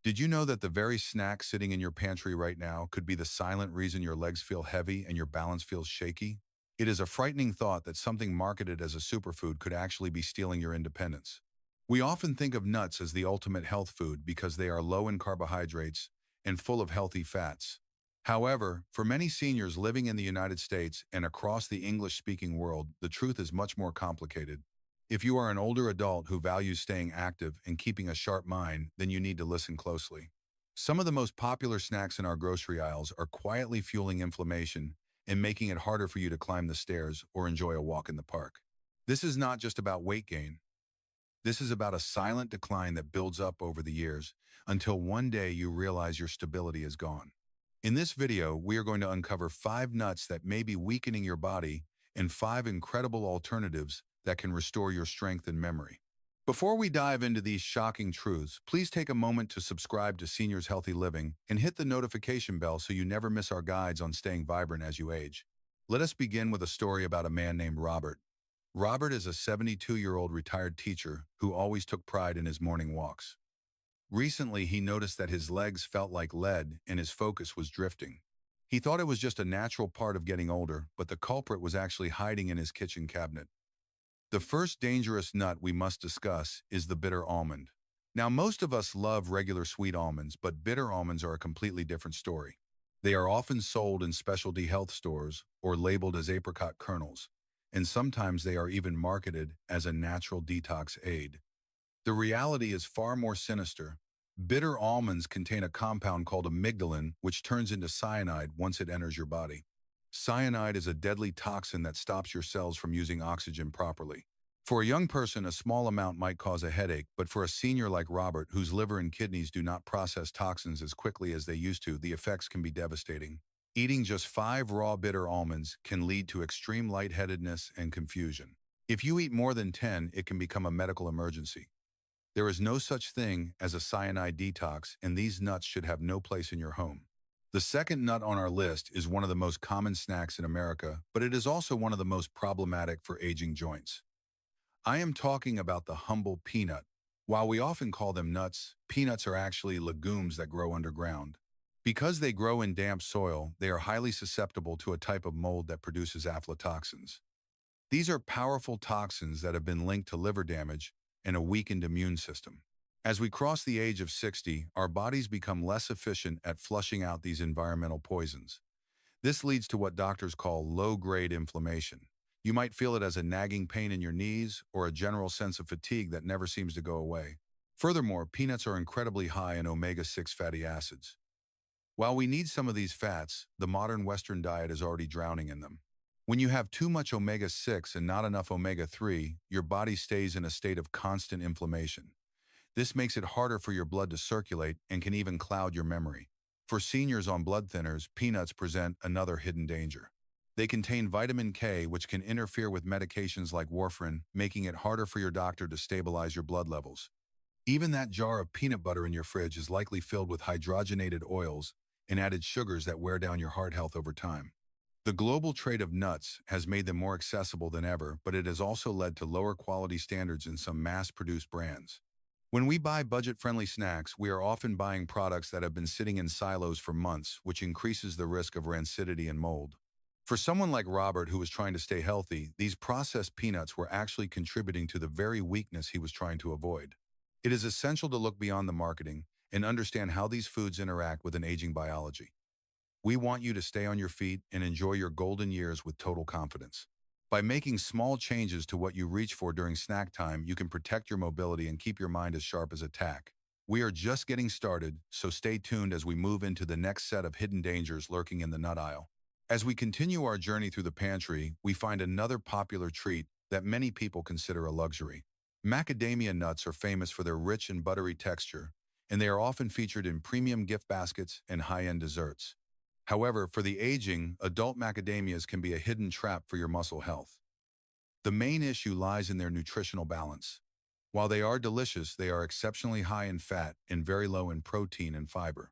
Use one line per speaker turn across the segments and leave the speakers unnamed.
Did you know that the very snack sitting in your pantry right now could be the silent reason your legs feel heavy and your balance feels shaky? It is a frightening thought that something marketed as a superfood could actually be stealing your independence. We often think of nuts as the ultimate health food because they are low in carbohydrates and full of healthy fats. However, for many seniors living in the United States and across the English-speaking world, the truth is much more complicated. If you are an older adult who values staying active and keeping a sharp mind, then you need to listen closely. Some of the most popular snacks in our grocery aisles are quietly fueling inflammation and making it harder for you to climb the stairs or enjoy a walk in the park. This is not just about weight gain. This is about a silent decline that builds up over the years until one day you realize your stability is gone. In this video, we are going to uncover 5 nuts that may be weakening your body and 5 incredible alternatives that can restore your strength and memory. Before we dive into these shocking truths, please take a moment to subscribe to Seniors Healthy Living and hit the notification bell so you never miss our guides on staying vibrant as you age. Let us begin with a story about a man named Robert. Robert is a 72-year-old retired teacher who always took pride in his morning walks. Recently, he noticed that his legs felt like lead and his focus was drifting. He thought it was just a natural part of getting older, but the culprit was actually hiding in his kitchen cabinet. The first dangerous nut we must discuss is the bitter almond. Now, most of us love regular sweet almonds, but bitter almonds are a completely different story. They are often sold in specialty health stores or labeled as apricot kernels, and sometimes they are even marketed as a natural detox aid. The reality is far more sinister. Bitter almonds contain a compound called amygdalin, which turns into cyanide once it enters your body. Cyanide is a deadly toxin that stops your cells from using oxygen properly. For a young person, a small amount might cause a headache, but for a senior like Robert, whose liver and kidneys do not process toxins as quickly as they used to, the effects can be devastating. Eating just 5 raw bitter almonds can lead to extreme lightheadedness and confusion. If you eat more than 10, it can become a medical emergency. There is no such thing as a cyanide detox, and these nuts should have no place in your home. The second nut on our list is one of the most common snacks in America, but it is also one of the most problematic for aging joints. I am talking about the humble peanut. While we often call them nuts, peanuts are actually legumes that grow underground. Because they grow in damp soil, they are highly susceptible to a type of mold that produces aflatoxins. These are powerful toxins that have been linked to liver damage and a weakened immune system. As we cross the age of 60, our bodies become less efficient at flushing out these environmental poisons. This leads to what doctors call low-grade inflammation. You might feel it as a nagging pain in your knees or a general sense of fatigue that never seems to go away. Furthermore, peanuts are incredibly high in omega-6 fatty acids. While we need some of these fats, the modern Western diet is already drowning in them. When you have too much omega-6 and not enough omega-3, your body stays in a state of constant inflammation. This makes it harder for your blood to circulate and can even cloud your memory. For seniors on blood thinners, peanuts present another hidden danger. They contain vitamin K, which can interfere with medications like warfarin, making it harder for your doctor to stabilize your blood levels. Even that jar of peanut butter in your fridge is likely filled with hydrogenated oils and added sugars that wear down your heart health over time. The global trade of nuts has made them more accessible than ever, but it has also led to lower quality standards in some mass-produced brands. When we buy budget-friendly snacks, we are often buying products that have been sitting in silos for months, which increases the risk of rancidity and mold. For someone like Robert, who was trying to stay healthy, these processed peanuts were actually contributing to the very weakness he was trying to avoid. It is essential to look beyond the marketing and understand how these foods interact with an aging biology. We want you to stay on your feet and enjoy your golden years with total confidence. By making small changes to what you reach for during snack time, you can protect your mobility and keep your mind as sharp as a tack. We are just getting started, so stay tuned as we move into the next set of hidden dangers lurking in the nut aisle. As we continue our journey through the pantry, we find another popular treat that many people consider a luxury. Macadamia nuts are famous for their rich and buttery texture, and they are often featured in premium gift baskets and high-end desserts. However, for the aging, adult macadamias can be a hidden trap for your muscle health. The main issue lies in their nutritional balance. While they are delicious, they are exceptionally high in fat and very low in protein and fiber.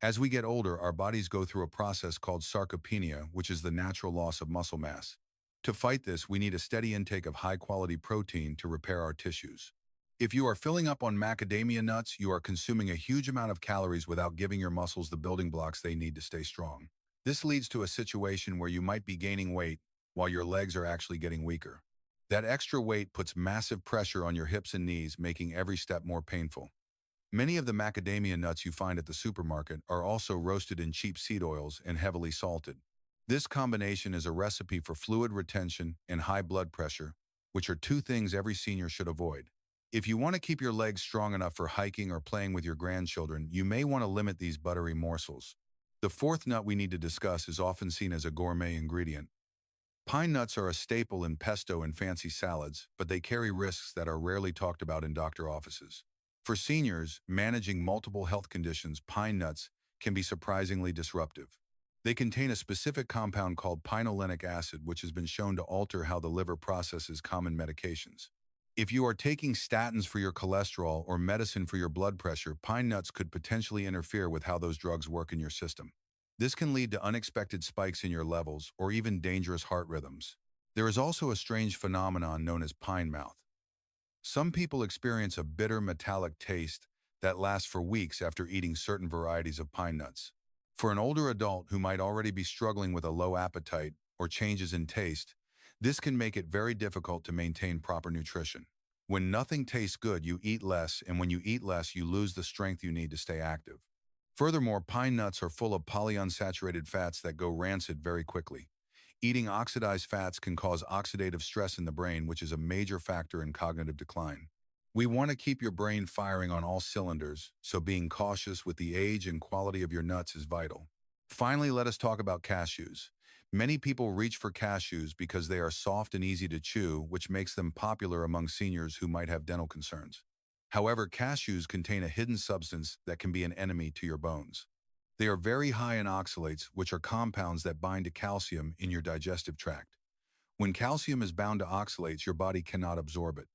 As we get older, our bodies go through a process called sarcopenia, which is the natural loss of muscle mass. To fight this, we need a steady intake of high-quality protein to repair our tissues. If you are filling up on macadamia nuts, you are consuming a huge amount of calories without giving your muscles the building blocks they need to stay strong. This leads to a situation where you might be gaining weight while your legs are actually getting weaker. That extra weight puts massive pressure on your hips and knees, making every step more painful. Many of the macadamia nuts you find at the supermarket are also roasted in cheap seed oils and heavily salted. This combination is a recipe for fluid retention and high blood pressure, which are two things every senior should avoid. If you want to keep your legs strong enough for hiking or playing with your grandchildren, you may want to limit these buttery morsels. The fourth nut we need to discuss is often seen as a gourmet ingredient. Pine nuts are a staple in pesto and fancy salads, but they carry risks that are rarely talked about in doctor offices. For seniors managing multiple health conditions, pine nuts can be surprisingly disruptive. They contain a specific compound called pinolenic acid, which has been shown to alter how the liver processes common medications. If you are taking statins for your cholesterol or medicine for your blood pressure, pine nuts could potentially interfere with how those drugs work in your system. This can lead to unexpected spikes in your levels or even dangerous heart rhythms. There is also a strange phenomenon known as pine mouth. Some people experience a bitter metallic taste that lasts for weeks after eating certain varieties of pine nuts. For an older adult who might already be struggling with a low appetite or changes in taste, this can make it very difficult to maintain proper nutrition. When nothing tastes good, you eat less, and when you eat less, you lose the strength you need to stay active. Furthermore, pine nuts are full of polyunsaturated fats that go rancid very quickly. Eating oxidized fats can cause oxidative stress in the brain, which is a major factor in cognitive decline. We want to keep your brain firing on all cylinders, so being cautious with the age and quality of your nuts is vital. Finally, let us talk about cashews. Many people reach for cashews because they are soft and easy to chew, which makes them popular among seniors who might have dental concerns. However, cashews contain a hidden substance that can be an enemy to your bones. They are very high in oxalates, which are compounds that bind to calcium in your digestive tract. When calcium is bound to oxalates, your body cannot absorb it.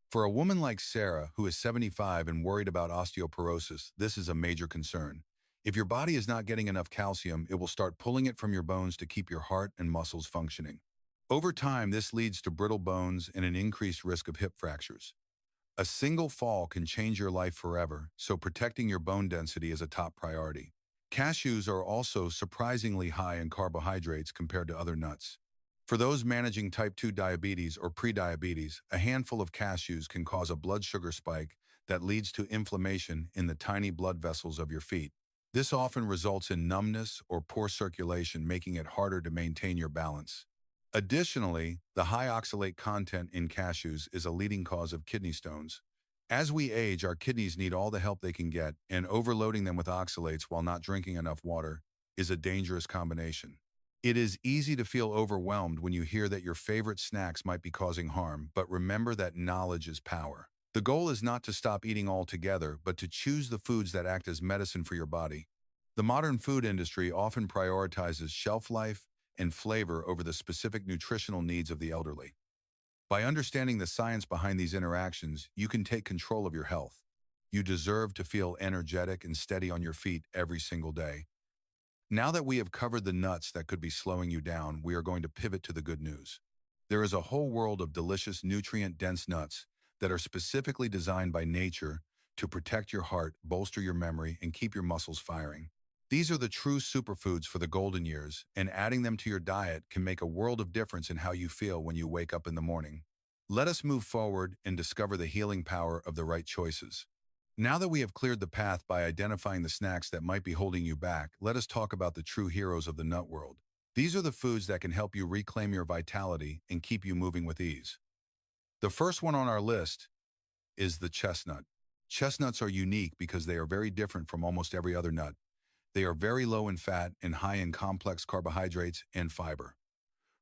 For a woman like Sarah, who is 75 and worried about osteoporosis, this is a major concern. If your body is not getting enough calcium, it will start pulling it from your bones to keep your heart and muscles functioning. Over time, this leads to brittle bones and an increased risk of hip fractures. A single fall can change your life forever, so protecting your bone density is a top priority. Cashews are also surprisingly high in carbohydrates compared to other nuts. For those managing type 2 diabetes or prediabetes, a handful of cashews can cause a blood sugar spike that leads to inflammation in the tiny blood vessels of your feet. This often results in numbness or poor circulation, making it harder to maintain your balance. Additionally, the high oxalate content in cashews is a leading cause of kidney stones. As we age, our kidneys need all the help they can get, and overloading them with oxalates while not drinking enough water is a dangerous combination. It is easy to feel overwhelmed when you hear that your favorite snacks might be causing harm, but remember that knowledge is power. The goal is not to stop eating altogether, but to choose the foods that act as medicine for your body. The modern food industry often prioritizes shelf life and flavor over the specific nutritional needs of the elderly. By understanding the science behind these interactions, you can take control of your health. You deserve to feel energetic and steady on your feet every single day. Now that we have covered the nuts that could be slowing you down, we are going to pivot to the good news. There is a whole world of delicious, nutrient-dense nuts that are specifically designed by nature to protect your heart, bolster your memory, and keep your muscles firing. These are the true superfoods for the golden years, and adding them to your diet can make a world of difference in how you feel when you wake up in the morning. Let us move forward and discover the healing power of the right choices. Now that we have cleared the path by identifying the snacks that might be holding you back, let us talk about the true heroes of the nut world. These are the foods that can help you reclaim your vitality and keep you moving with ease. The first one on our list is the chestnut. Chestnuts are unique because they are very different from almost every other nut. They are very low in fat and high in complex carbohydrates and fiber.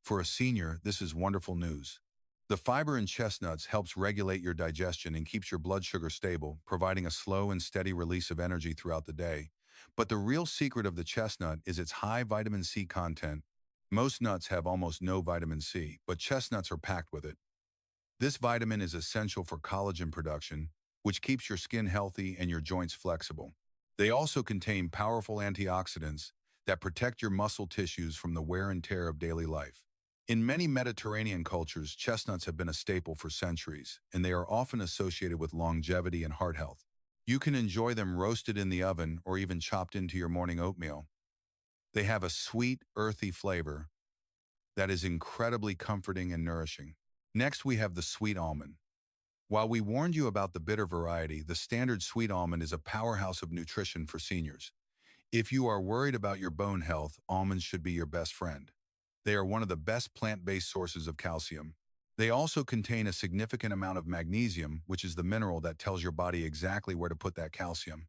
For a senior, this is wonderful news. The fiber in chestnuts helps regulate your digestion and keeps your blood sugar stable, providing a slow and steady release of energy throughout the day. But the real secret of the chestnut is its high vitamin C content. Most nuts have almost no vitamin C, but chestnuts are packed with it. This vitamin is essential for collagen production, which keeps your skin healthy and your joints flexible. They also contain powerful antioxidants that protect your muscle tissues from the wear and tear of daily life. In many Mediterranean cultures, chestnuts have been a staple for centuries, and they are often associated with longevity and heart health. You can enjoy them roasted in the oven or even chopped into your morning oatmeal. They have a sweet, earthy flavor that is incredibly comforting and nourishing. Next, we have the sweet almond. While we warned you about the bitter variety, the standard sweet almond is a powerhouse of nutrition for seniors. If you are worried about your bone health, almonds should be your best friend. They are one of the best plant-based sources of calcium. They also contain a significant amount of magnesium, which is the mineral that tells your body exactly where to put that calcium.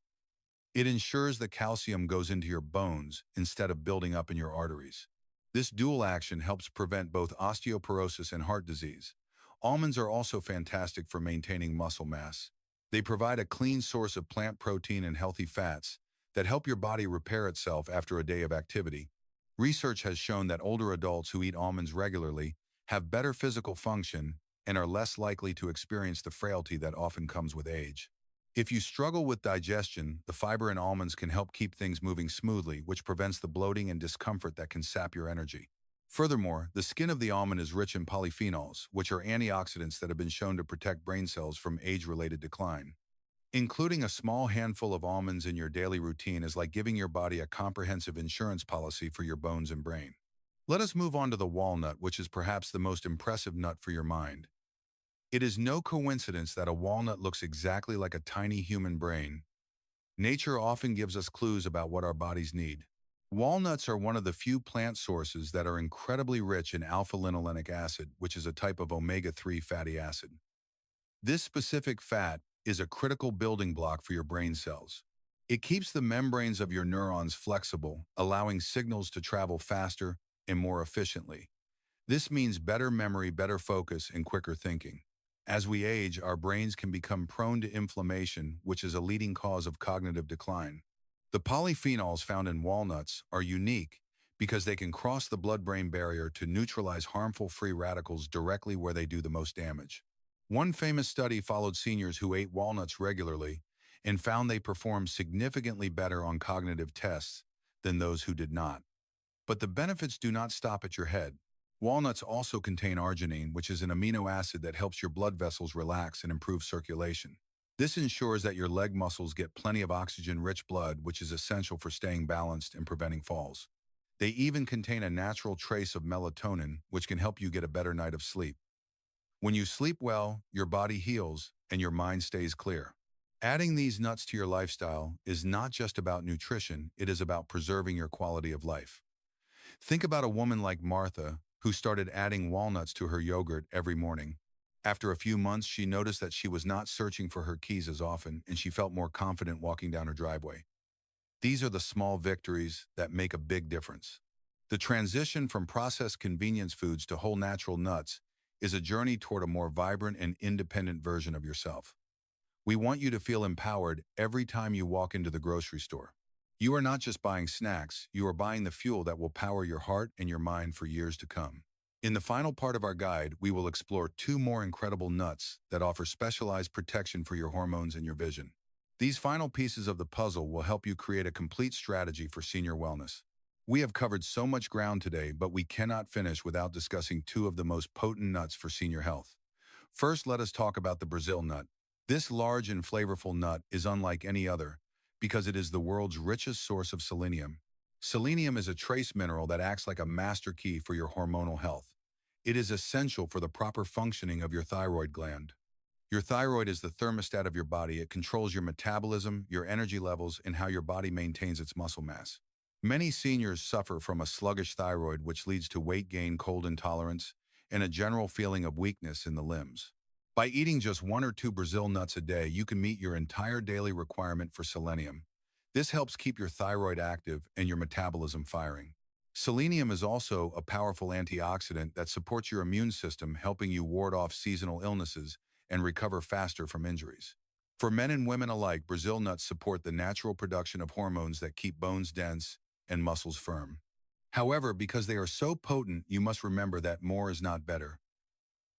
It ensures the calcium goes into your bones instead of building up in your arteries. This dual action helps prevent both osteoporosis and heart disease. Almonds are also fantastic for maintaining muscle mass. They provide a clean source of plant protein and healthy fats that help your body repair itself after a day of activity. Research has shown that older adults who eat almonds regularly have better physical function and are less likely to experience the frailty that often comes with age. If you struggle with digestion, the fiber in almonds can help keep things moving smoothly, which prevents the bloating and discomfort that can sap your energy. Furthermore, the skin of the almond is rich in polyphenols, which are antioxidants that have been shown to protect brain cells from age-related decline. Including a small handful of almonds in your daily routine is like giving your body a comprehensive insurance policy for your bones and brain. Let us move on to the walnut, which is perhaps the most impressive nut for your mind. It is no coincidence that a walnut looks exactly like a tiny human brain. Nature often gives us clues about what our bodies need. Walnuts are one of the few plant sources that are incredibly rich in alpha-linolenic acid, which is a type of omega-3 fatty acid. This specific fat is a critical building block for your brain cells. It keeps the membranes of your neurons flexible, allowing signals to travel faster and more efficiently. This means better memory, better focus, and quicker thinking. As we age, our brains can become prone to inflammation, which is a leading cause of cognitive decline. The polyphenols found in walnuts are unique because they can cross the blood-brain barrier to neutralize harmful free radicals directly where they do the most damage. One famous study followed seniors who ate walnuts regularly and found they performed significantly better on cognitive tests than those who did not. But the benefits do not stop at your head. Walnuts also contain arginine, which is an amino acid that helps your blood vessels relax and improve circulation. This ensures that your leg muscles get plenty of oxygen-rich blood, which is essential for staying balanced and preventing falls. They even contain a natural trace of melatonin, which can help you get a better night of sleep. When you sleep well, your body heals and your mind stays clear. Adding these nuts to your lifestyle is not just about nutrition, it is about preserving your quality of life. Think about a woman like Martha, who started adding walnuts to her yogurt every morning. After a few months, she noticed that she was not searching for her keys as often, and she felt more confident walking down her driveway. These are the small victories that make a big difference. The transition from processed convenience foods to whole natural nuts is a journey toward a more vibrant and independent version of yourself. We want you to feel empowered every time you walk into the grocery store. You are not just buying snacks, you are buying the fuel that will power your heart and your mind for years to come. In the final part of our guide, we will explore 2 more incredible nuts that offer specialized protection for your hormones and your vision. These final pieces of the puzzle will help you create a complete strategy for senior wellness. We have covered so much ground today, but we cannot finish without discussing 2 of the most potent nuts for senior health. First, let us talk about the Brazil nut. This large and flavorful nut is unlike any other because it is the world's richest source of selenium. Selenium is a trace mineral that acts like a master key for your hormonal health. It is essential for the proper functioning of your thyroid gland. Your thyroid is the thermostat of your body. It controls your metabolism, your energy levels, and how your body maintains its muscle mass. Many seniors suffer from a sluggish thyroid, which leads to weight gain, cold intolerance, and a general feeling of weakness in the limbs. By eating just 1 or 2 Brazil nuts a day, you can meet your entire daily requirement for selenium. This helps keep your thyroid active and your metabolism firing. Selenium is also a powerful antioxidant that supports your immune system, helping you ward off seasonal illnesses and recover faster from injuries. For men and women alike, Brazil nuts support the natural production of hormones that keep bones dense and muscles firm. However, because they are so potent, you must remember that more is not better.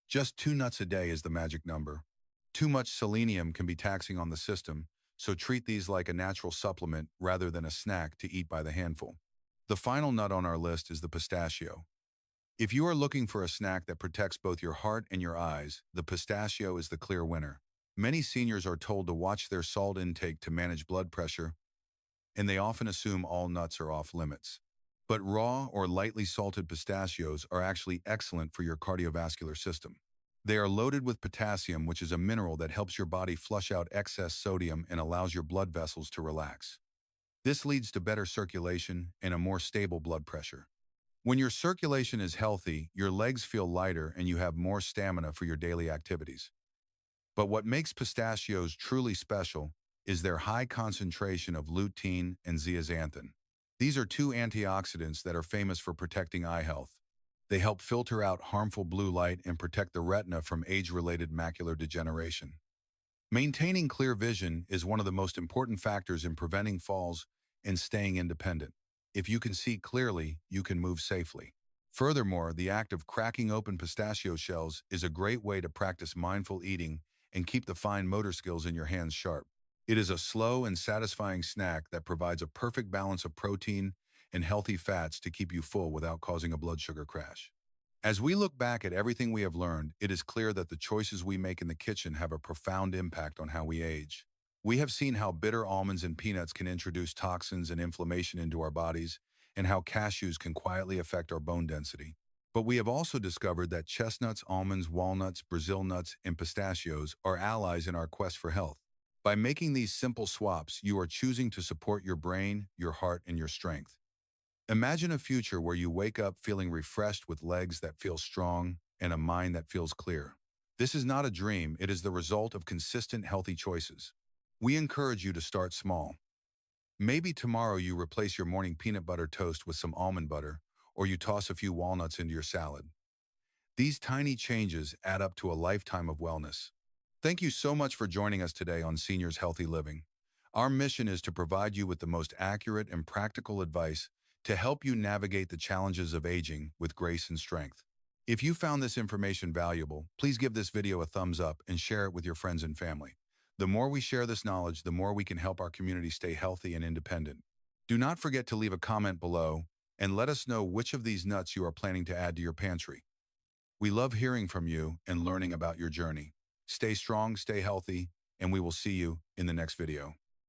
Just 2 nuts a day is the magic number. Too much selenium can be taxing on the system, so treat these like a natural supplement rather than a snack to eat by the handful. The final nut on our list is the pistachio. If you are looking for a snack that protects both your heart and your eyes, the pistachio is the clear winner. Many seniors are told to watch their salt intake to manage blood pressure, and they often assume all nuts are off limits. But raw or lightly salted pistachios are actually excellent for your cardiovascular system. They are loaded with potassium, which is a mineral that helps your body flush out excess sodium and allows your blood vessels to relax. This leads to better circulation and a more stable blood pressure. When your circulation is healthy, your legs feel lighter and you have more stamina for your daily activities. But what makes pistachios truly special is their high concentration of lutein and zeaxanthin. These are two antioxidants that are famous for protecting eye health. They help filter out harmful blue light and protect the retina from age-related macular degeneration. Maintaining clear vision is one of the most important factors in preventing falls and staying independent. If you can see clearly, you can move safely. Furthermore, the act of cracking open pistachio shells is a great way to practice mindful eating and keep the fine motor skills in your hands sharp. It is a slow and satisfying snack that provides a perfect balance of protein and healthy fats to keep you full without causing a blood sugar crash. As we look back at everything we have learned, it is clear that the choices we make in the kitchen have a profound impact on how we age. We have seen how bitter almonds and peanuts can introduce toxins and inflammation into our bodies, and how cashews can quietly affect our bone density. But we have also discovered that chestnuts, almonds, walnuts, Brazil nuts, and pistachios are allies in our quest for health. By making these simple swaps, you are choosing to support your brain, your heart, and your strength. Imagine a future where you wake up feeling refreshed with legs that feel strong and a mind that feels clear. This is not a dream, it is the result of consistent, healthy choices. We encourage you to start small. Maybe tomorrow you replace your morning peanut butter toast with some almond butter, or you toss a few walnuts into your salad. These tiny changes add up to a lifetime of wellness. Thank you so much for joining us today on Seniors Healthy Living. Our mission is to provide you with the most accurate and practical advice to help you navigate the challenges of aging with grace and strength. If you found this information valuable, please give this video a thumbs up and share it with your friends and family. The more we share this knowledge, the more we can help our community stay healthy and independent. Do not forget to leave a comment below and let us know which of these nuts you are planning to add to your pantry. We love hearing from you and learning about your journey. Stay strong, stay healthy, and we will see you in the next video.